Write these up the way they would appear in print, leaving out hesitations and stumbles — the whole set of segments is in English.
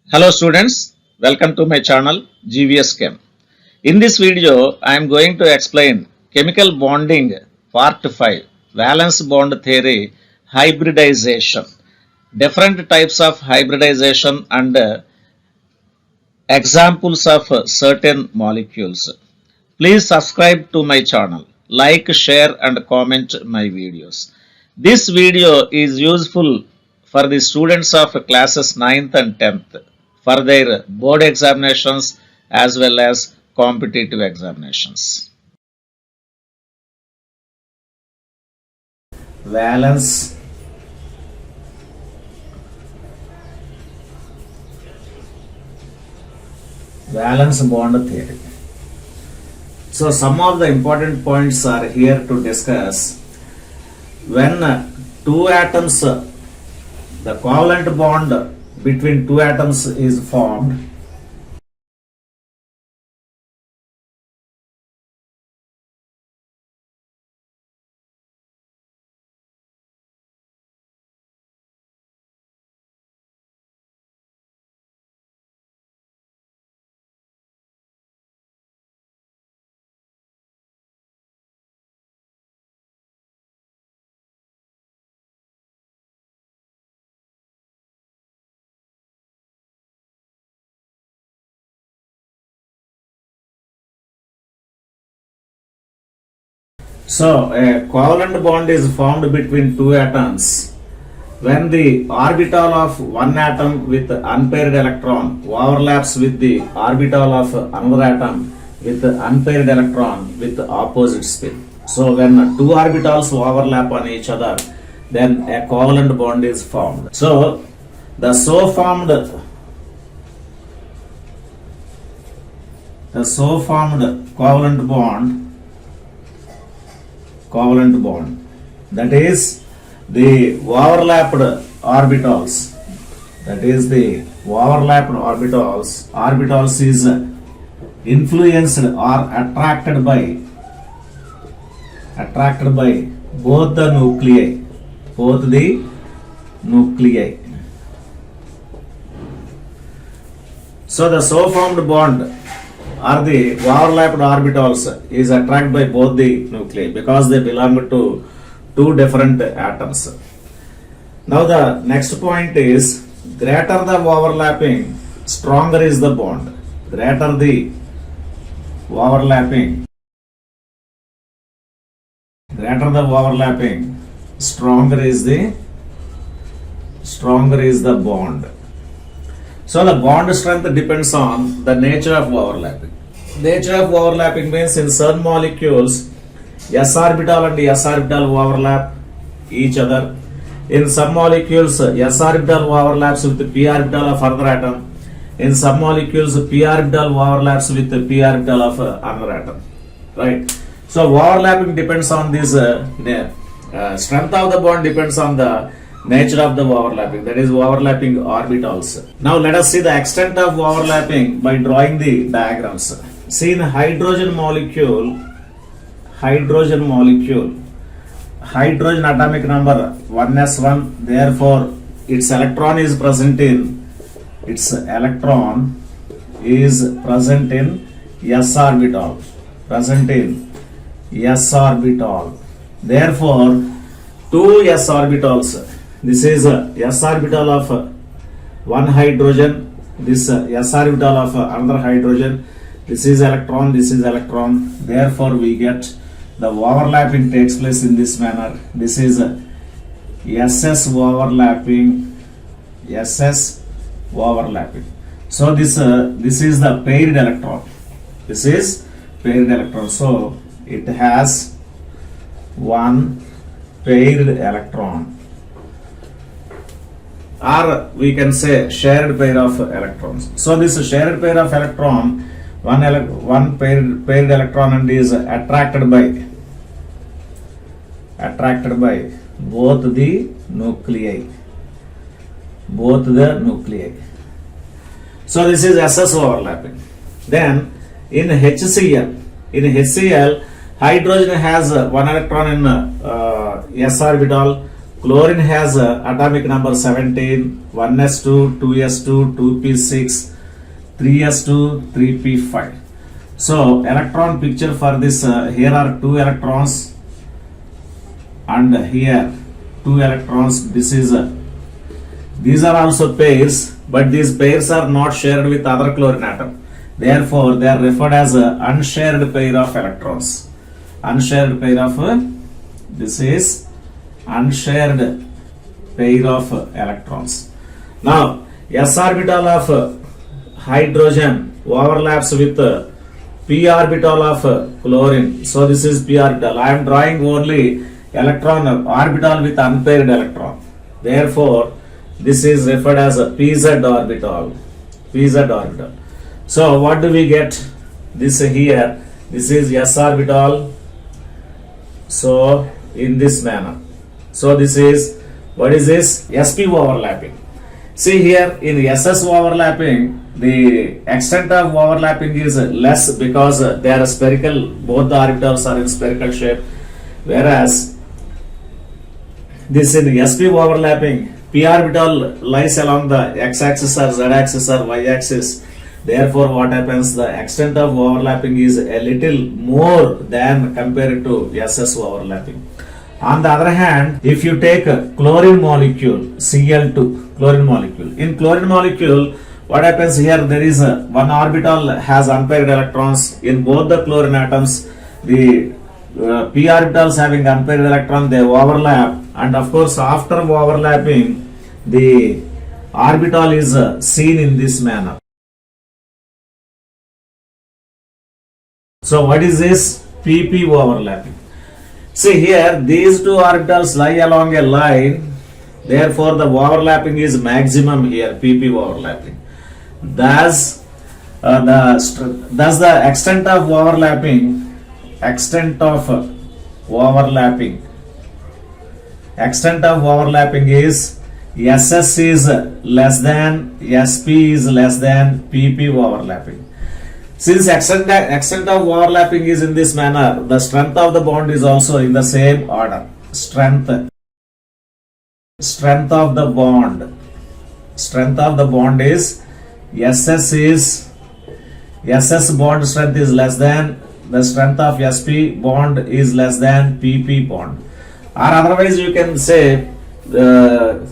Hello students, welcome to my channel GVS Chem. In this video, I am going to explain chemical bonding part 5, Valence Bond Theory, Hybridization, different types of hybridization and examples of certain molecules. Please subscribe to my channel, like, share and comment my videos. This video is useful for the students of classes 9th and 10th for their board examinations as well as competitive examinations. Valence Bond Theory. So some of the important points are here to discuss. When two atoms, the covalent bond between two atoms is formed, so a covalent bond is formed between two atoms when the orbital of one atom with unpaired electron overlaps with the orbital of another atom with unpaired electron with opposite spin. So when two orbitals overlap on each other, then a covalent bond is formed. So the so formed covalent bond, that is the overlapped orbitals, orbitals is influenced or attracted by both the nuclei. So the so formed bond or the overlapped orbitals is attracted by both the nuclei because they belong to two different atoms. Now the next point is, greater the overlapping, stronger is the bond. Greater the overlapping, stronger is the bond. So the bond strength depends on the nature of overlapping. Nature of overlapping means in certain molecules, s orbital and s orbital overlap each other. In some molecules, s orbital overlaps with the p orbital of another atom. In some molecules, p orbital overlaps with the p orbital of another atom. Right? So overlapping depends on this. Strength of the bond depends on the nature of the overlapping, that is overlapping orbitals. Now let us see the extent of overlapping by drawing the diagrams. See, in hydrogen atomic number 1s1, therefore its electron is present in s orbital. Therefore two s orbitals, this is s orbital of one hydrogen, this s orbital of another hydrogen, this is electron, therefore we get the overlapping takes place in this manner. This is ss overlapping. So this is the paired electron. So it has one paired electron, or we can say shared pair of electrons. So this shared pair of electron, one paired electron, and is attracted by both the nuclei. So this is SS overlapping. Then in HCl, hydrogen has one electron in s orbital, Chlorine has atomic number 17, 1s2, 2s2, 2p6, 3s2, 3p5. So electron picture for this, here are 2 electrons and here 2 electrons. This is these are also pairs, but these pairs are not shared with other chlorine atom. Therefore, they are referred as unshared pair of electrons. Unshared pair of this is unshared pair of electrons. Now, s orbital of hydrogen overlaps with p orbital of chlorine. So this is p orbital. I am drawing only electron orbital with unpaired electron. Therefore, this is referred as a pz orbital. Pz orbital. So what do we get? This here. This is s orbital. So in this manner. So this is, what is this? sp overlapping. See here in ss overlapping, the extent of overlapping is less because they are spherical. Both the orbitals are in spherical shape. Whereas this in sp overlapping, p orbital lies along the x-axis or z-axis or y-axis. Therefore, what happens? The extent of overlapping is a little more than compared to ss overlapping. On the other hand, if you take a chlorine molecule, Cl2, chlorine molecule. In chlorine molecule, what happens here? There is one orbital has unpaired electrons. In both the chlorine atoms, the p orbitals having unpaired electron, they overlap, and of course after overlapping, the orbital is seen in this manner. So what is this? pp overlapping. See here, these two orbitals lie along a line. Therefore, the overlapping is maximum here, pp overlapping. Thus, the extent of overlapping, is ss is less than, sp is less than pp overlapping. Since extent of overlapping is in this manner, the strength of the bond is also in the same order. Strength of the bond is ss bond strength is less than the strength of sp bond is less than pp bond. Or otherwise you can say the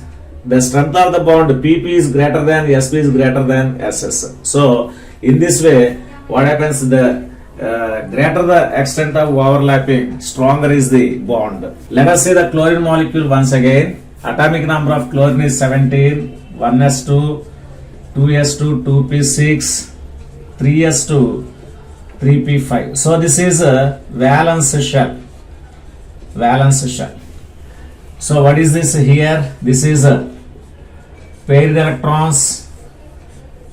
strength of the bond pp is greater than sp is greater than ss. So in this way, what happens? The greater the extent of overlapping, stronger is the bond. Let us see the chlorine molecule once again. Atomic number of chlorine is 17, 1s2, 2s2, 2p6, 3s2, 3p5. So this is a valence shell. So what is this here? This is a paired electrons.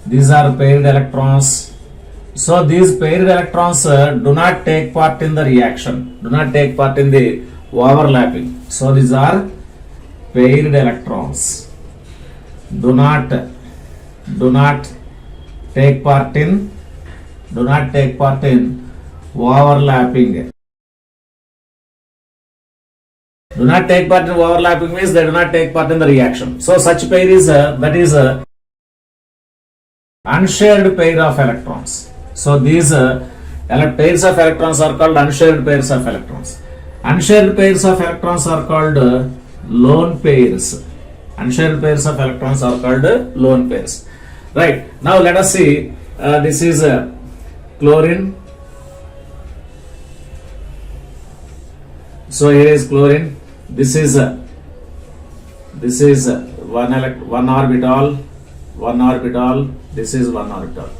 These are paired electrons. So these paired electrons do not take part in the reaction, do not take part in the overlapping. So these are paired electrons. Do not take part in overlapping. Do not take part in overlapping means they do not take part in the reaction. So such pair is that is a unshared pair of electrons. So these pairs of electrons are called unshared pairs of electrons. Unshared pairs of electrons are called lone pairs. Unshared pairs of electrons are called lone pairs. Right. Now let us see. This is chlorine. So here is chlorine. This is one orbital. This is one orbital.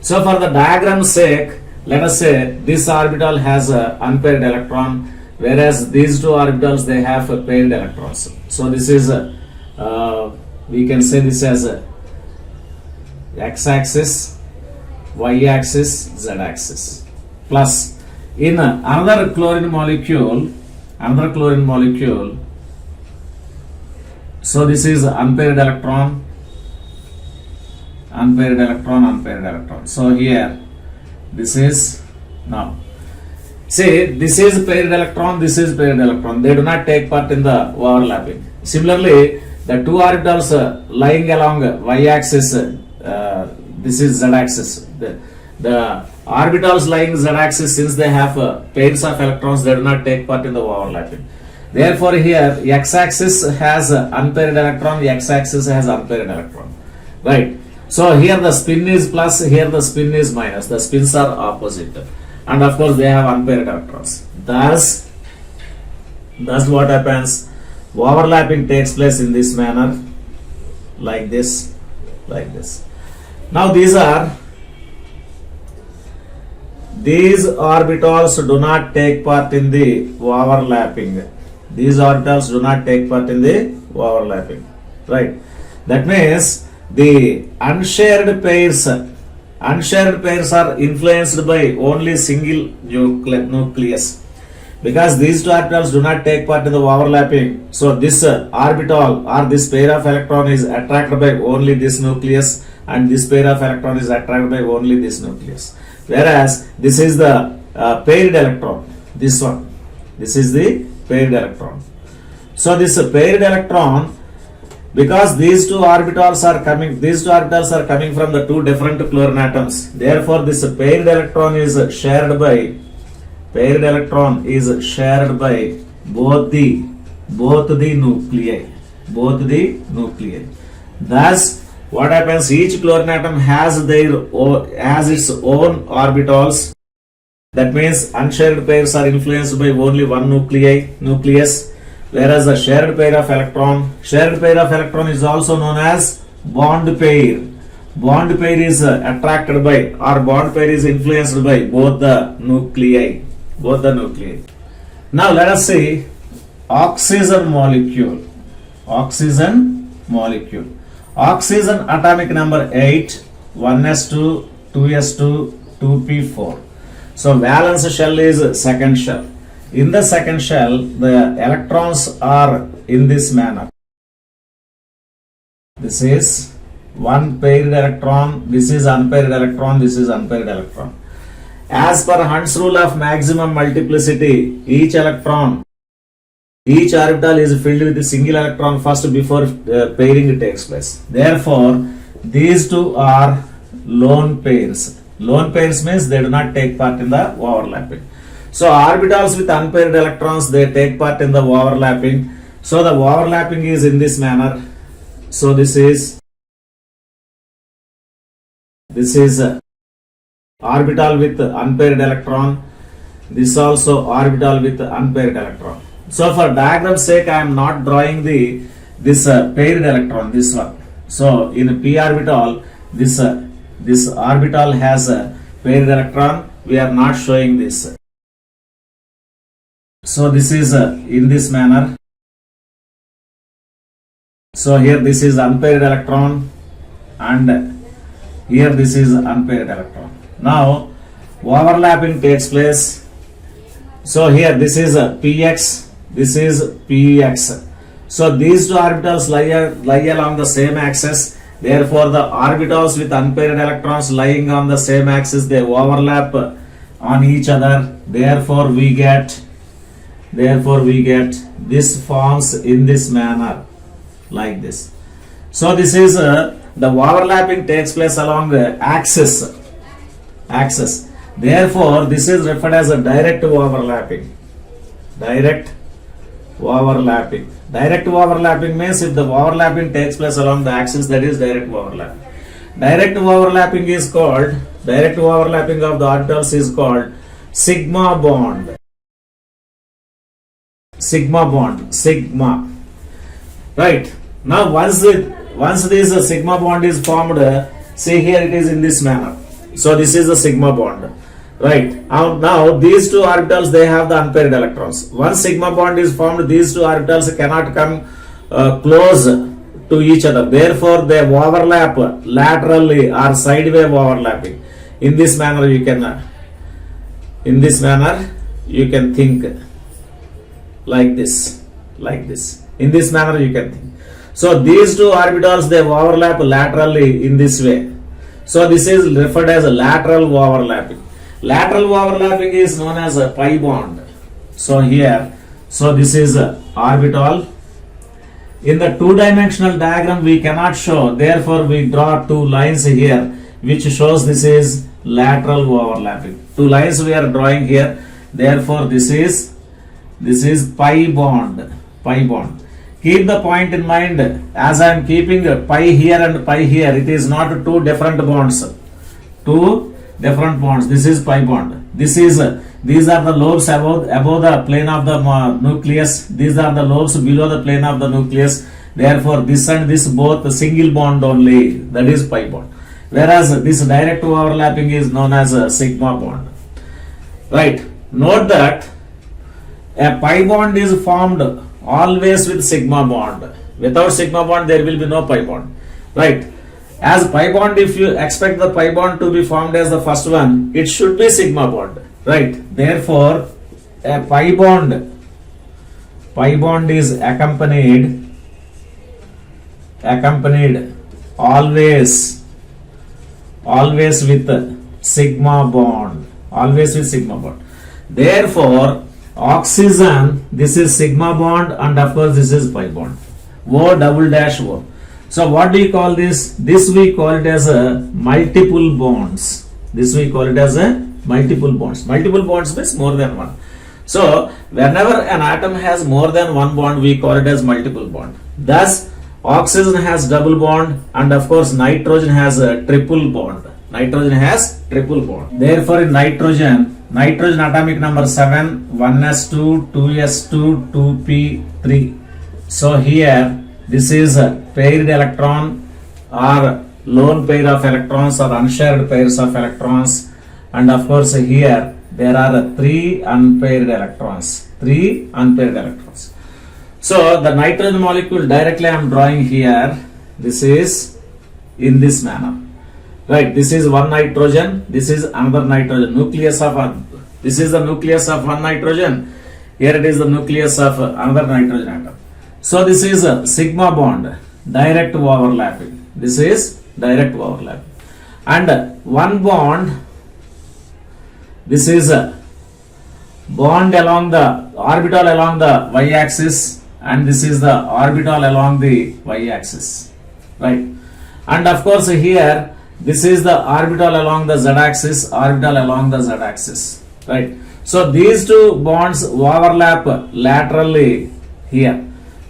So for the diagram's sake, let us say this orbital has an unpaired electron, whereas these two orbitals they have a paired electrons. So this is we can say this as x-axis, y-axis, z-axis. Plus in another chlorine molecule. So this is unpaired electron. So here this is now. See, this is paired electron, this is paired electron. They do not take part in the overlapping. Similarly, the two orbitals lying along y-axis, this is z-axis. The orbitals lying z-axis, since they have pairs of electrons, they do not take part in the overlapping. Therefore, here x-axis has unpaired electron, x-axis has unpaired electron. Right. So here the spin is plus, here the spin is minus. The spins are opposite, and of course they have unpaired electrons. Thus what happens? Overlapping takes place in this manner, like this, like this. Now these orbitals do not take part in the overlapping. These orbitals do not take part in the overlapping. Right. That means the unshared pairs are influenced by only single nucleus. Because these two orbitals do not take part in the overlapping, so this orbital or this pair of electron is attracted by only this nucleus, and this pair of electron is attracted by only this nucleus. Whereas this is the paired electron, this one. This is the paired electron. So this paired electron, because these two orbitals are coming from the two different chlorine atoms. Therefore, this paired electron is shared by both the nuclei. Thus, what happens? Each chlorine atom has its own orbitals. That means unshared pairs are influenced by only one nucleus, whereas the shared pair of electron is also known as bond pair. Bond pair is attracted by, or bond pair is influenced by both the nuclei. Now let us see oxygen molecule. Oxygen atomic number 8, 1s2, 2s2, 2p4. So valence shell is second shell. In the second shell, the electrons are in this manner. This is one paired electron, this is unpaired electron, this is unpaired electron. As per Hund's rule of maximum multiplicity, each orbital is filled with a single electron first before pairing takes place. Therefore, these two are lone pairs. Lone pairs means they do not take part in the overlapping. So orbitals with unpaired electrons, they take part in the overlapping. So the overlapping is in this manner. So this is orbital with unpaired electron. This also orbital with unpaired electron. So for diagram's sake, I am not drawing this paired electron, this one. So in p orbital, this orbital has a paired electron. We are not showing this. So this is in this manner. So here this is unpaired electron, and here this is unpaired electron. Now overlapping takes place. So here this is px, this is px. So these two orbitals lie along the same axis. Therefore, the orbitals with unpaired electrons lying on the same axis, they overlap on each other. Therefore, we get this forms in this manner, like this. So this is the overlapping takes place along the axis. Therefore, this is referred as a direct overlapping. Direct overlapping means if the overlapping takes place along the axis, that is direct overlapping. Direct overlapping of the orbitals is called sigma bond. Right. Now once this sigma bond is formed, see here it is in this manner. So this is the sigma bond. Right. Now these two orbitals, they have the unpaired electrons. Once sigma bond is formed, these two orbitals cannot come close to each other. Therefore, they overlap laterally or sideway overlapping. In this manner, you can think like this. In this manner, you can think. So these two orbitals, they overlap laterally in this way. So this is referred as a lateral overlapping. Lateral overlapping is known as a pi bond. So here, so this is orbital. In the two-dimensional diagram we cannot show, therefore we draw two lines here which shows this is lateral overlapping. Two lines we are drawing here, therefore this is pi bond. Keep the point in mind, as I am keeping pi here and pi here, it is not two different bonds. This is pi bond. These are the lobes above the plane of the nucleus. These are the lobes below the plane of the nucleus. Therefore, this and this both single bond only. That is pi bond. Whereas this direct overlapping is known as a sigma bond. Right. Note that a pi bond is formed always with sigma bond. Without sigma bond, there will be no pi bond. Right. As pi bond, if you expect the pi bond to be formed as the first one, it should be sigma bond. Right. Therefore, a pi bond is accompanied always with sigma bond. Therefore, oxygen, this is sigma bond, and of course this is pi bond. O double dash O. So what do you call this? This we call it as a multiple bonds. Multiple bonds means more than one. So whenever an atom has more than one bond, we call it as multiple bond. Thus, oxygen has double bond, and of course nitrogen has a triple bond. Therefore, in nitrogen atomic number 7, 1s2, 2s2, 2p3. So here this is a paired electron or lone pair of electrons or unshared pairs of electrons, and of course here there are three unpaired electrons. So the nitrogen molecule directly I am drawing here. This is in this manner. Right, this is one nitrogen, this is another nitrogen, nucleus of one. This is the nucleus of one nitrogen. Here it is the nucleus of another nitrogen atom. So this is a sigma bond, direct overlapping. And one bond, this is a bond along the orbital along the y-axis, and this is the orbital along the y-axis. Right, and of course here this is the orbital along the z-axis, right. So these two bonds overlap laterally here.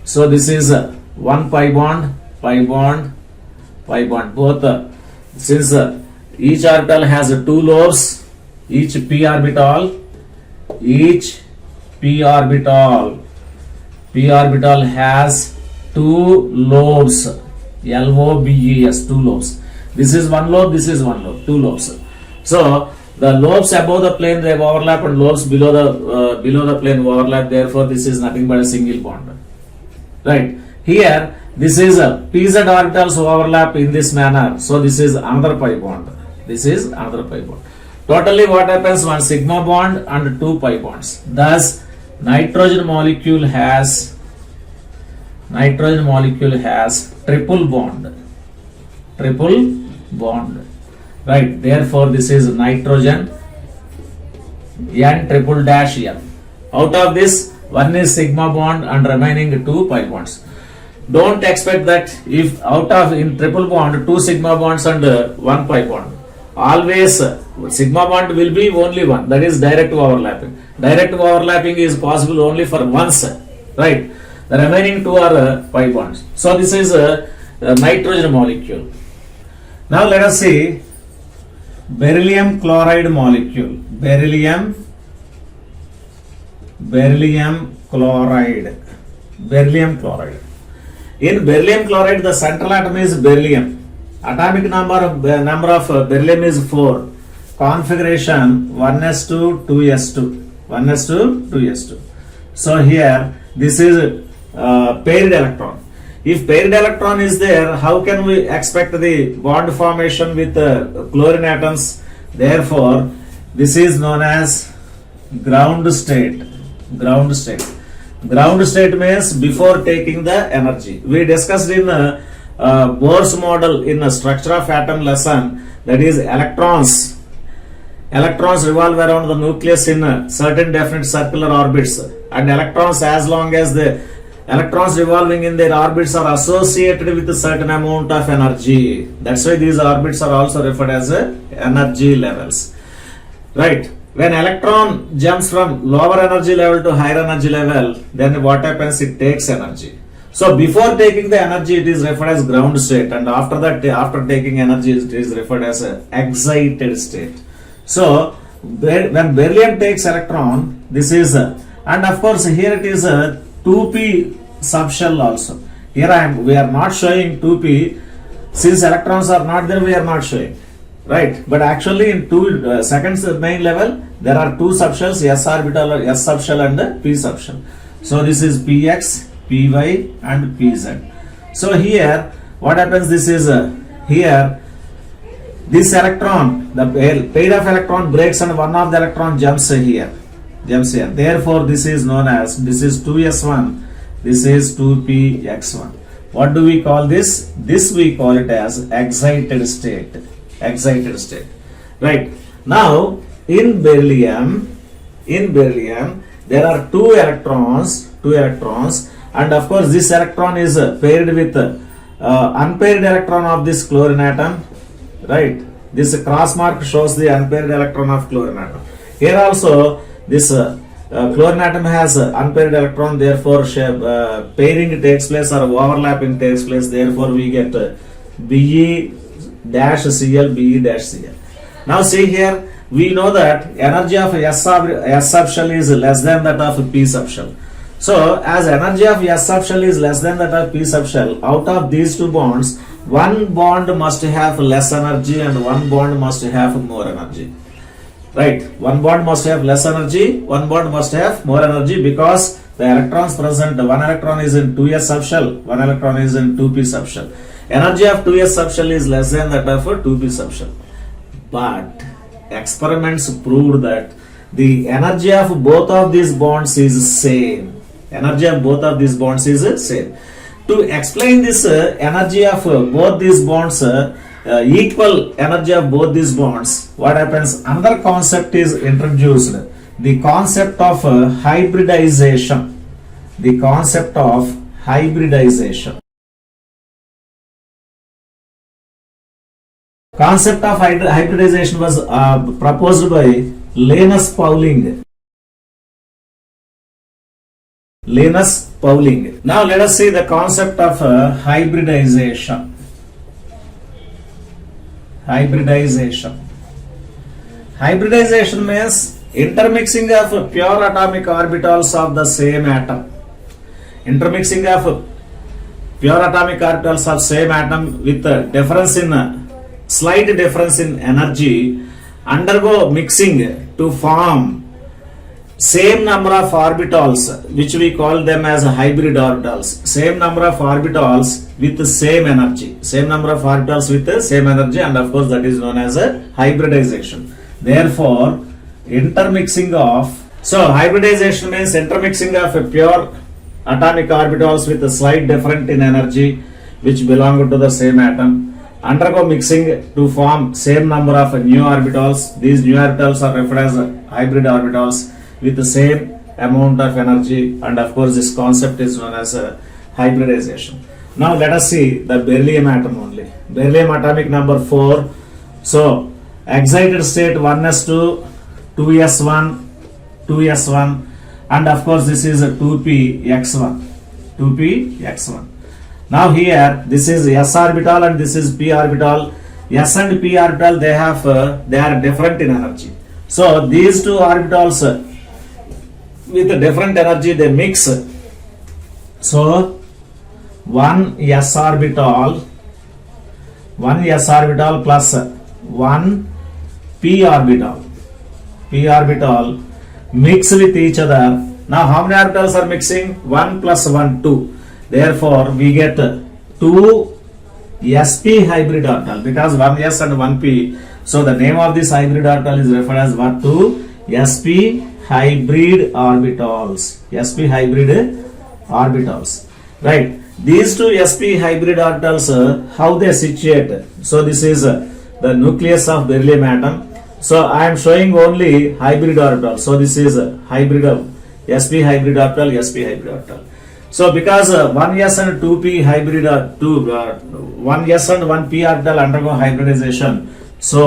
So this is one pi bond. Both since each orbital has two lobes, each p orbital has two lobes, LOBES, two lobes. This is one lobe, two lobes. So the lobes above the plane they overlap, and lobes below the plane overlap. Therefore, this is nothing but a single bond. Right. Here, this is a pz orbitals overlap in this manner. So this is another pi bond. Totally, what happens? One sigma bond and two pi bonds. Thus, nitrogen molecule has triple bond. Right, therefore this is nitrogen N triple dash N. Out of this, one is sigma bond and remaining two pi bonds. Don't expect that if in triple bond two sigma bonds and one pi bond. Always sigma bond will be only one, that is direct overlapping. Direct overlapping is possible only for once, right? The remaining two are pi bonds. So this is a nitrogen molecule. Now let us see beryllium chloride molecule. Beryllium chloride. In beryllium chloride, the central atom is beryllium. Atomic number of beryllium is 4. Configuration 1s2, 2s2. So here this is paired electron. If paired electron is there, how can we expect the bond formation with chlorine atoms? Therefore, this is known as ground state. Ground state means before taking the energy. We discussed in Bohr's model in a structure of atom lesson, that is electrons. Electrons revolve around the nucleus in certain definite circular orbits, and electrons, as long as Electrons revolving in their orbits are associated with a certain amount of energy. That's why these orbits are also referred as energy levels. Right? When electron jumps from lower energy level to higher energy level, then what happens? It takes energy. So before taking the energy, it is referred as ground state, and after that, after taking energy, it is referred as excited state. So when beryllium takes electron, this is and of course here it is a 2p subshell also. Here we are not showing 2p, since electrons are not there, we are not showing, right? But actually in second main level there are two subshells, s orbital, s subshell and p subshell. So this is px, py and pz. So here what happens? This is here this electron, the pair of electron breaks and one of the electron jumps here. Therefore this is known as, this is 2s1, this is 2px1. What do we call this? This we call it as excited state. Excited state. Right. Now in beryllium there are two electrons, and of course this electron is paired with unpaired electron of this chlorine atom. Right. This cross mark shows the unpaired electron of chlorine atom. Here also this chlorine atom has unpaired electron, therefore pairing takes place or overlapping takes place, therefore we get Be-Cl, Be-Cl. Now see here, we know that energy of S subshell is less than that of P subshell. So as energy of S subshell is less than that of P subshell, out of these two bonds, one bond must have less energy and one bond must have more energy. Right, one bond must have less energy, one bond must have more energy, because the electrons present, one electron is in 2s subshell, one electron is in 2p subshell. Energy of 2s subshell is less than that of 2p subshell. But experiments proved that the energy of both of these bonds is same. Energy of both of these bonds is same. To explain this energy of both these bonds, equal energy of both these bonds, what happens? Another concept is introduced, the concept of hybridization. The concept of hybridization. Concept of hybridization was proposed by Linus Pauling. Linus Pauling. Now let us see the concept of hybridization. Hybridization. Hybridization means intermixing of pure atomic orbitals of the same atom. Intermixing of pure atomic orbitals of same atom with slight difference in energy undergo mixing to form same number of orbitals, which we call them as hybrid orbitals. Same number of orbitals with the same energy. Same number of orbitals with the same energy, and of course that is known as a hybridization. Therefore, hybridization means intermixing of pure atomic orbitals with a slight difference in energy which belong to the same atom. Undergo mixing to form same number of new orbitals. These new orbitals are referred as hybrid orbitals with the same amount of energy, and of course this concept is known as hybridization. Now let us see the beryllium atom only. Beryllium atomic number 4. So excited state 1s2, 2s1, 2s1, and of course this is a 2px1. 2px1. Now here this is s orbital and this is p orbital. S and p orbital, they are different in energy. So these two orbitals with a different energy they mix. So one s orbital plus one p orbital mix with each other. Now how many orbitals are mixing? 1 plus 1, 2. Therefore we get 2 sp hybrid orbital, because 1 s and 1 p. So the name of this hybrid orbital is referred as what? 2 sp hybrid orbitals. Sp hybrid orbitals. Right. These two sp hybrid orbitals, how they situate? So this is the nucleus of beryllium atom. So I am showing only hybrid orbital. So this is hybrid of sp hybrid orbital, sp hybrid orbital. So because 1s and 2p hybrid are 1s and 1p orbital undergo hybridization. So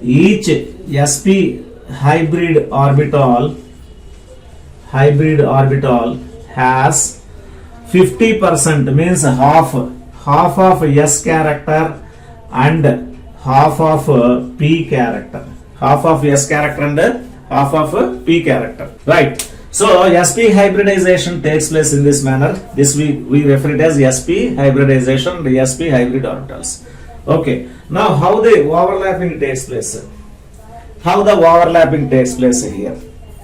each sp hybrid orbital has 50%, means half of s character and half of p character, half of s character and half of p character, right? So sp hybridization takes place in this manner. This we refer it as sp hybridization, the sp hybrid orbitals. Okay, now how the overlapping takes place? How the overlapping takes place here?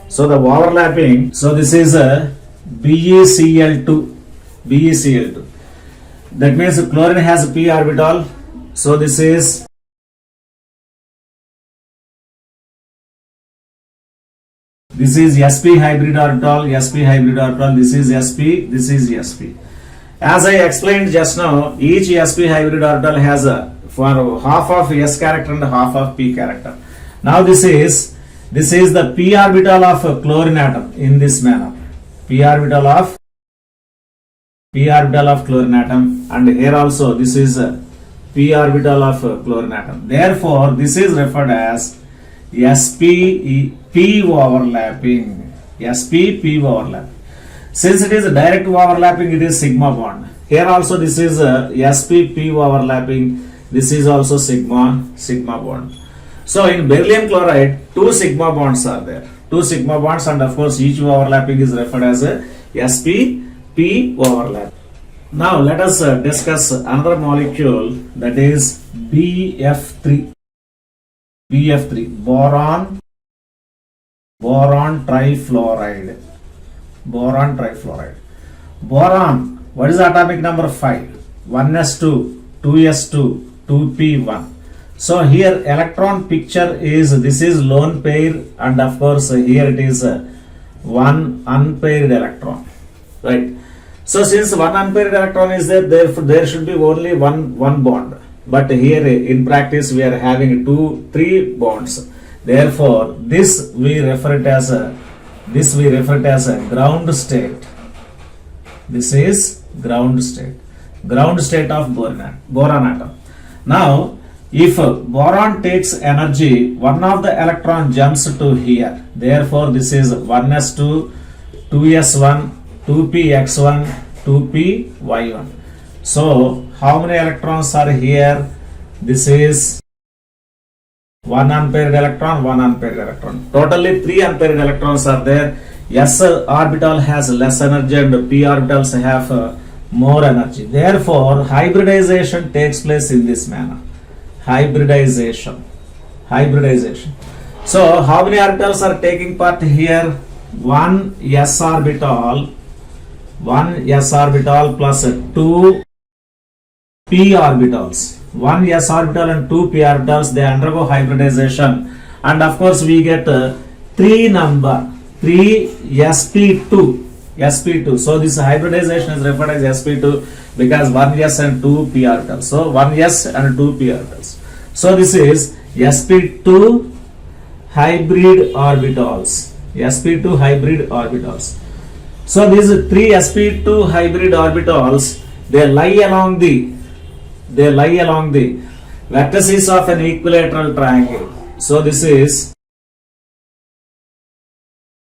So the overlapping, so this is a BeCl2. That means chlorine has a p orbital. So this is sp hybrid orbital, this is sp. As I explained just now, each sp hybrid orbital has for half of s character and half of p character. Now this is the p orbital of a chlorine atom in this manner. P orbital of chlorine atom, and here also this is p orbital of chlorine atom. Therefore, this is referred as sp-p overlapping. sp-p overlapping. Since it is a direct overlapping, it is sigma bond. Here also this is sp-p overlapping. This is also sigma bond. So in beryllium chloride, 2 sigma bonds are there. 2 sigma bonds, and of course each overlapping is referred as a sp-p overlap. Now let us discuss another molecule, that is BF3. Boron trifluoride. Boron, what is the atomic number? 5. 1s2, 2s2, 2p1. So here electron picture is, this is lone pair, and of course here it is one unpaired electron, right? So since one unpaired electron is there, therefore there should be only one bond. But here in practice we are having 3 bonds. Therefore this we refer it as a ground state. This is ground state of boron atom. Now if boron takes energy, one of the electron jumps to here. Therefore this is 1s2, 2s1, 2px1, 2py1. So how many electrons are here? This is 1 unpaired electron. Totally 3 unpaired electrons are there. S orbital has less energy and p orbitals have more energy. Therefore hybridization takes place in this manner. Hybridization. So how many orbitals are taking part here? 1 s orbital plus 2 p orbitals. 1 s orbital and 2 p orbitals, they undergo hybridization, and of course we get 3 sp2. So this hybridization is referred as sp2 because 1 s and 2 p orbitals. So 1 s and 2 p orbitals. So this is sp2 hybrid orbitals. So these 3 sp2 hybrid orbitals, they lie along the vertices of an equilateral triangle. So this is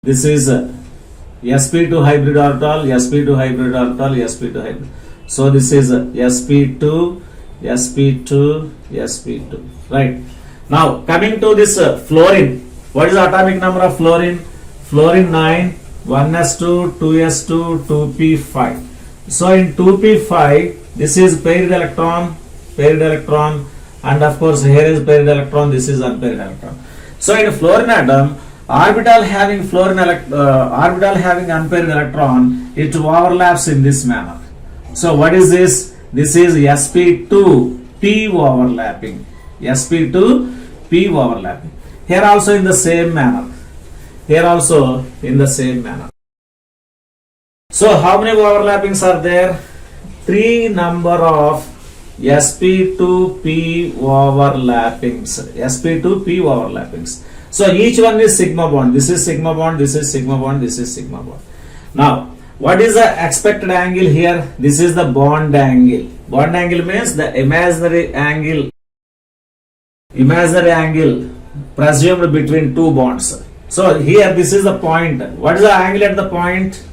sp2 hybrid orbital, sp2 hybrid orbital, sp2 hybrid. So this is sp2, right? Now coming to this fluorine. What is the atomic number of fluorine? Fluorine 9, 1s2, 2s2, 2p5. So in 2p5, this is paired electron, and of course here is paired electron, this is unpaired electron. So in fluorine atom, orbital having unpaired electron, it overlaps in this manner. So what is this? This is sp2p overlapping. Here also in the same manner. So how many overlappings are there? 3 number of sp2p overlappings. So each one is sigma bond. This is sigma bond, this is sigma bond, this is sigma bond. Now What is the expected angle here? This is the bond angle. Bond angle means the imaginary angle presumed between two bonds. So here this is the point. What is the angle at the point?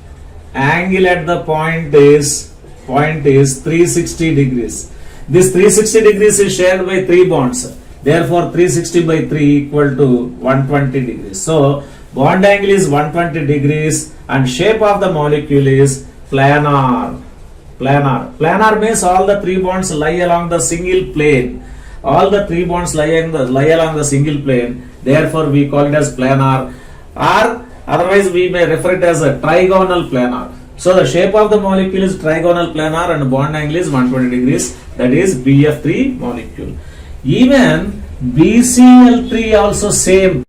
Angle at the point is 360 degrees. This 360 degrees is shared by three bonds. Therefore 360 by 3 equal to 120 degrees. So bond angle is 120 degrees and shape of the molecule is planar. Planar means all the three bonds lie along the single plane. All the three bonds lie along the single plane. Therefore we call it as planar, or otherwise we may refer it as a trigonal planar. So the shape of the molecule is trigonal planar and bond angle is 120 degrees. That is BF3 molecule. Even BCl3 also same.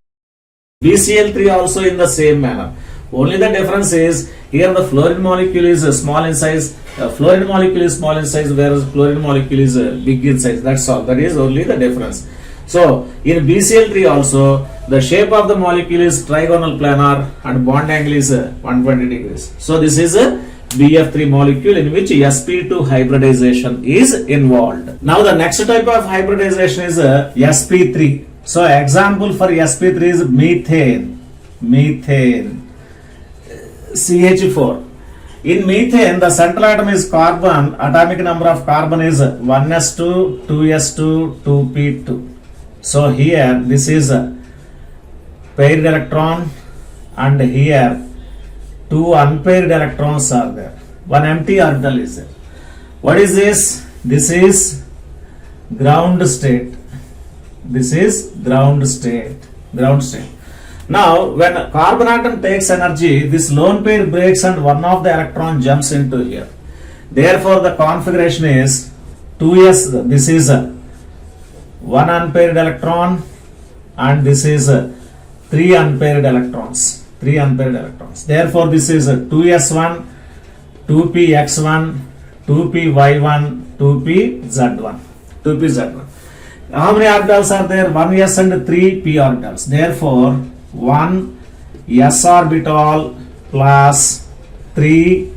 BCl3 also in the same manner. Only the difference is here the fluorine molecule is small in size. Fluorine molecule is small in size, whereas chlorine molecule is big in size. That's all. That is only the difference. So in BCl3 also the shape of the molecule is trigonal planar and bond angle is 120 degrees. So this is a BF3 molecule in which sp2 hybridization is involved. Now the next type of hybridization is sp3. So example for sp3 is methane, CH4. In methane, the central atom is carbon. Atomic number of carbon is 1s2, 2s2, 2p2. So here this is a paired electron and here two unpaired electrons are there. One empty orbital is there. What is this? This is ground state. This is ground state. Now, when a carbon atom takes energy, this lone pair breaks and one of the electron jumps into here. Therefore, the configuration is 2s. This is one unpaired electron, and this is three unpaired electrons. Therefore, this is 2s1, 2px1, 2py1, 2pz1. How many orbitals are there? 1s and 3 p orbitals. Therefore, 1 s orbital plus 3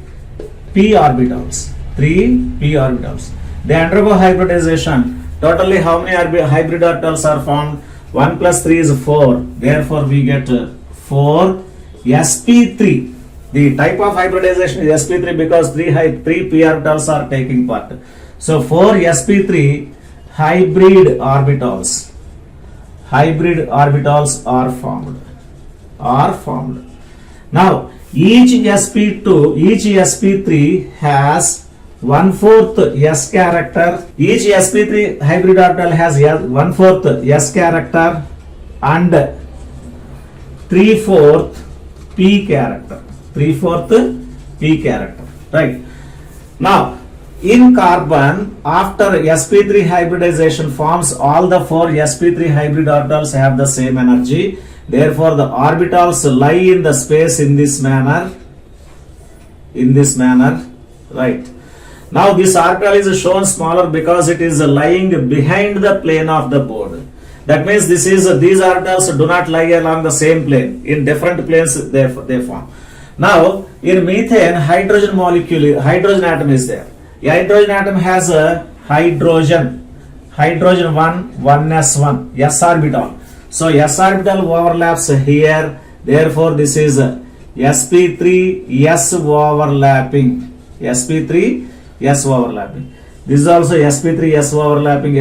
p orbitals. They undergo hybridization. Totally, how many hybrid orbitals are formed? 1 plus 3 is 4. Therefore, we get 4 sp3. The type of hybridization is sp3 because 3 p orbitals are taking part. So 4 sp3 hybrid orbitals are formed. Now each sp3 has 1/4 s character. Each sp3 hybrid orbital has 1/4 s character and 3/4 p character. Right. Now in carbon, after sp3 hybridization forms, all the 4 sp3 hybrid orbitals have the same energy. Therefore, the orbitals lie in the space in this manner. Right. Now, this orbital is shown smaller because it is lying behind the plane of the board. That means these orbitals do not lie along the same plane. In different planes they form. Now, in methane, hydrogen atom is there. A hydrogen atom has a hydrogen 1s1 s orbital. So s orbital overlaps here. Therefore, this is sp3 s overlapping. This is also sp3 s overlapping.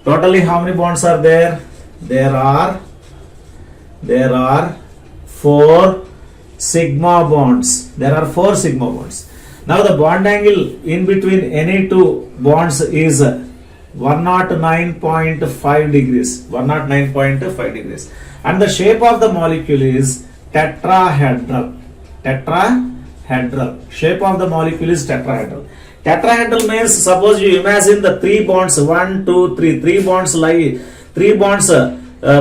Totally, how many bonds are there? There are 4 sigma bonds. Now the bond angle in between any two bonds is 109.5 degrees. And the shape of the molecule is tetrahedral. Shape of the molecule is tetrahedral. Tetrahedral means, suppose you imagine the 3 bonds, 1, 2, 3. 3 bonds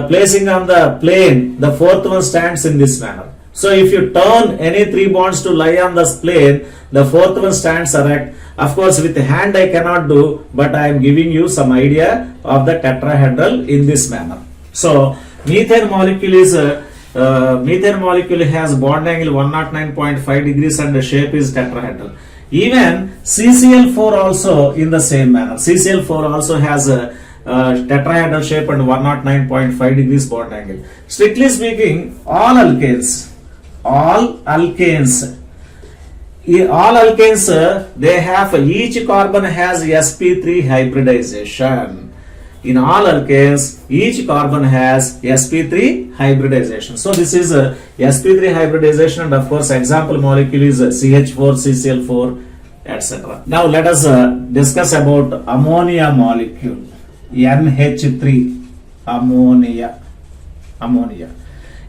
placing on the plane. The fourth one stands in this manner. So if you turn any 3 bonds to lie on this plane, the fourth one stands erect. Of course, with the hand I cannot do, but I am giving you some idea of the tetrahedral in this manner. So methane molecule is methane molecule has bond angle 109.5 degrees and the shape is tetrahedral. Even CCl4 also in the same manner. CCl4 also has a tetrahedral shape and 109.5 degrees bond angle. Strictly speaking, all alkanes, they have each carbon has sp3 hybridization. In all alkanes, each carbon has sp3 hybridization. So this is sp3 hybridization, and of course example molecule is CH4, CCl4, etc. Now let us discuss about ammonia molecule. NH3, ammonia.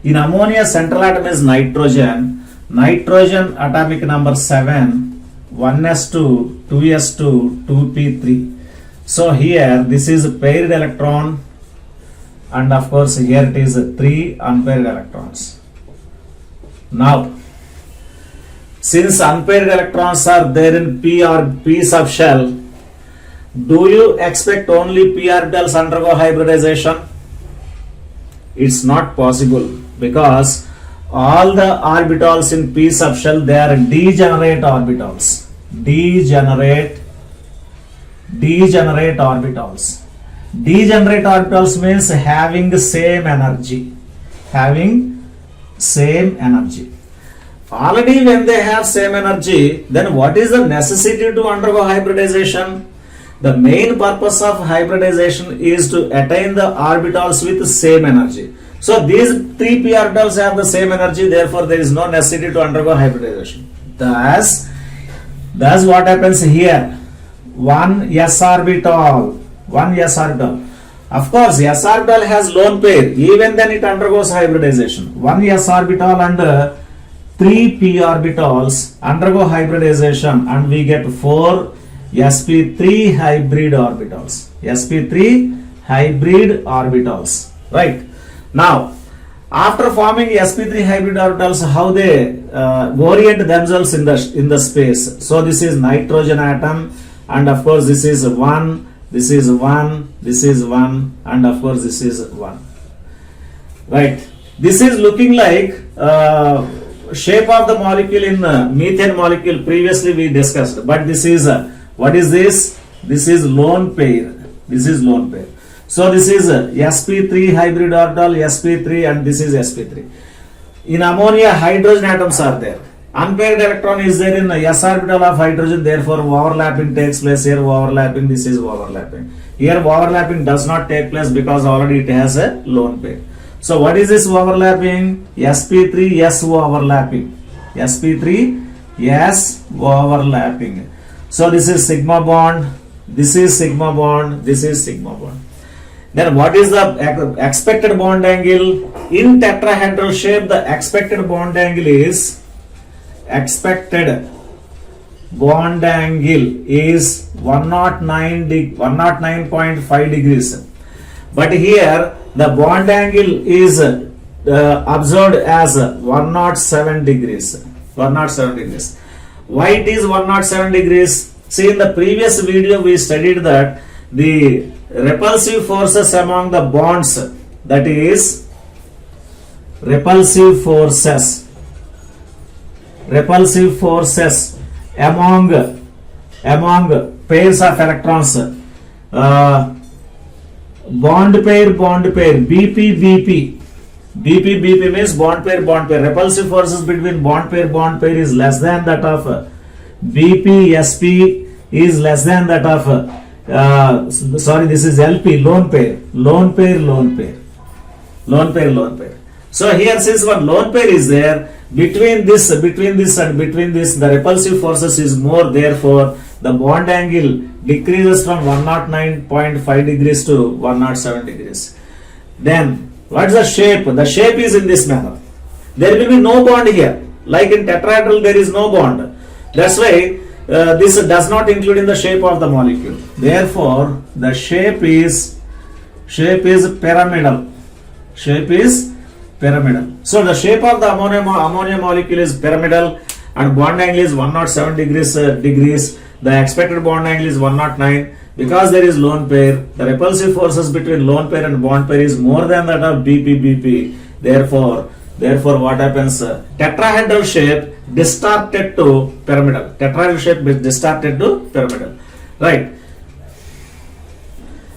In ammonia, central atom is nitrogen. Nitrogen atomic number 7, 1s2, 2s2, 2p3. So here this is paired electron, and of course here it is 3 unpaired electrons. Now, since unpaired electrons are there in p or p subshell, do you expect only p orbitals undergo hybridization? It's not possible, because all the orbitals in p subshell, they are degenerate orbitals. Degenerate orbitals. Degenerate orbitals means having same energy. Already when they have same energy, then what is the necessity to undergo hybridization? The main purpose of hybridization is to attain the orbitals with same energy. So these 3 p orbitals have the same energy, therefore there is no necessity to undergo hybridization. Thus what happens here? One s orbital. Of course, s orbital has lone pair, even then it undergoes hybridization. One s orbital and 3 p orbitals undergo hybridization, and we get 4 sp3 hybrid orbitals. Right. Now, after forming sp3 hybrid orbitals, how they orient themselves in the space. So this is nitrogen atom, and of course this is 1, this is 1, this is 1, and of course this is 1. Right. This is looking like shape of the molecule in methane molecule. Previously we discussed, but this is what is this? This is lone pair. So this is sp3 hybrid orbital, sp3, and this is sp3. In ammonia, hydrogen atoms are there. Unpaired electron is there in s orbital of hydrogen, therefore overlapping takes place here. This is overlapping. Here overlapping does not take place because already it has a lone pair. So what is this overlapping? sp3 s overlapping. So this is sigma bond, this is sigma bond, this is sigma bond. Then what is the expected bond angle? In tetrahedral shape, the expected bond angle is 109.5 degrees. But here the bond angle is observed as 107 degrees. Why it is 107 degrees? See, in the previous video we studied that the repulsive forces among the bonds, that is repulsive forces among pairs of electrons, bond pair, BP means bond pair. Repulsive forces between bond pair is less than that of BP. SP is less than that of this is LP, lone pair. So here, since one lone pair is there, between this, the repulsive forces is more, therefore the bond angle decreases from 109.5 degrees to 107 degrees. Then what is the shape? The shape is in this manner. There will be no bond here. Like in tetrahedral, there is no bond. That's why this does not include in the shape of the molecule. Therefore, the shape is pyramidal. So the shape of the ammonia molecule is pyramidal, and bond angle is 107 degrees. The expected bond angle is 109. Because there is lone pair, the repulsive forces between lone pair and bond pair is more than that of BP. Therefore, Therefore, what happens? Tetrahedral shape distorted to pyramidal. Tetrahedral shape is distorted to pyramidal. Right.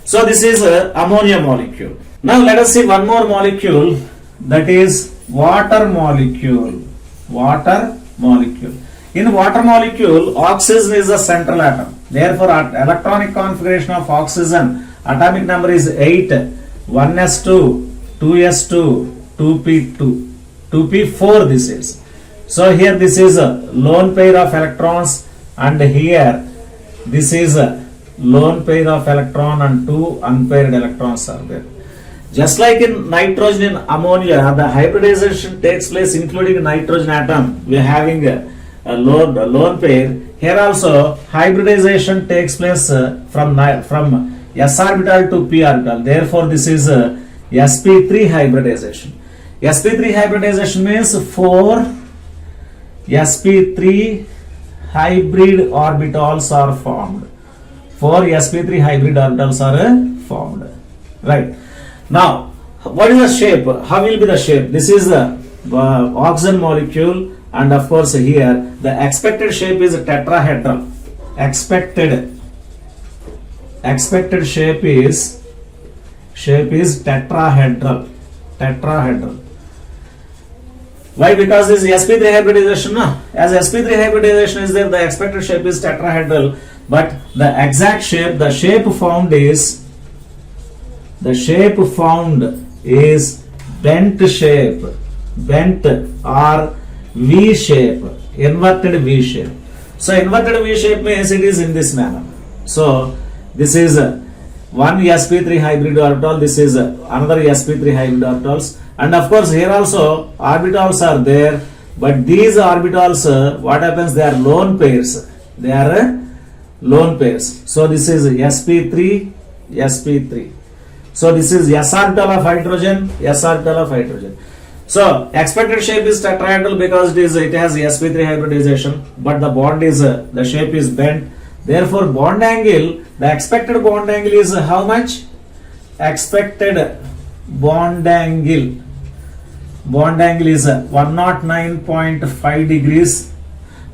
So this is ammonia molecule. Now let us see one more molecule, that is water molecule. Water molecule. In water molecule, oxygen is the central atom. Therefore, electronic configuration of oxygen, atomic number is 8, 1s2, 2s2, 2p2, 2p4 this is. So here this is a lone pair of electrons, and here this is a lone pair of electron and two unpaired electrons are there. Just like in nitrogen and ammonia, the hybridization takes place including nitrogen atom. We are having a lone pair. Here also hybridization takes place from s orbital to p orbital. Therefore, this is sp3 hybridization. sp3 hybridization means 4 sp3 hybrid orbitals are formed. 4 sp3 hybrid orbitals are formed. Right. Now, what is the shape? How will be the shape? This is the oxygen molecule, and of course here the expected shape is tetrahedral. Expected shape is tetrahedral. Tetrahedral. Why? Because this is sp3 hybridization. No? As sp3 hybridization is there, the expected shape is tetrahedral, but the exact shape, the shape found is bent shape, bent or V shape, inverted V shape. So inverted V shape means it is in this manner. So this is one sp3 hybrid orbital, this is another sp3 hybrid orbitals, and of course here also orbitals are there, but these orbitals, what happens, they are lone pairs. They are lone pairs. So this is sp3, sp3. So this is s orbital of hydrogen, s orbital of hydrogen. So expected shape is tetrahedral because it has sp3 hybridization, but the bond is the shape is bent. Therefore, bond angle, the expected bond angle is how much? Expected bond angle is 109.5 degrees,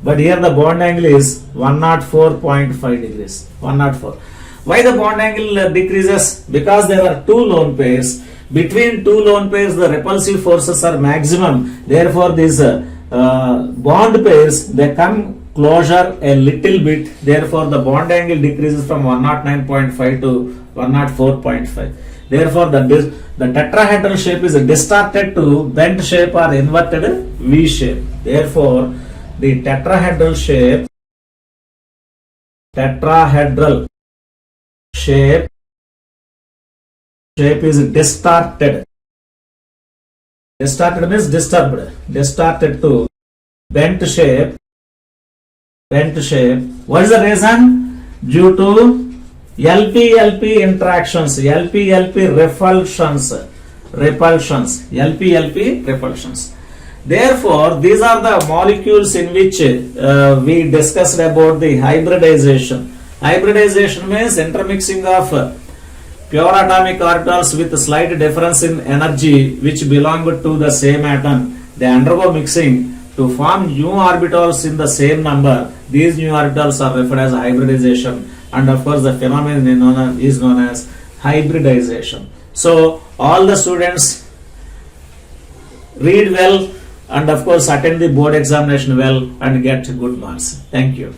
but here the bond angle is 104.5 degrees. 104. Why the bond angle decreases? Because there are two lone pairs. Between two lone pairs, the repulsive forces are maximum. Therefore, these bond pairs, they come closer a little bit. Therefore, the bond angle decreases from 109.5 to 104.5. Therefore, the tetrahedral shape is distorted to bent shape or inverted V shape. Therefore, the tetrahedral shape shape is distorted. Distorted means disturbed. Distorted to bent shape. What is the reason? Due to LP-LP interactions, LP-LP repulsions. LP-LP repulsions. Therefore, these are the molecules in which we discussed about the hybridization. Hybridization means intermixing of pure atomic orbitals with slight difference in energy which belong to the same atom. They undergo mixing to form new orbitals in the same number. These new orbitals are referred as hybridization, and of course the phenomenon is known as hybridization. So all the students read well and of course attend the board examination well and get good marks. Thank you.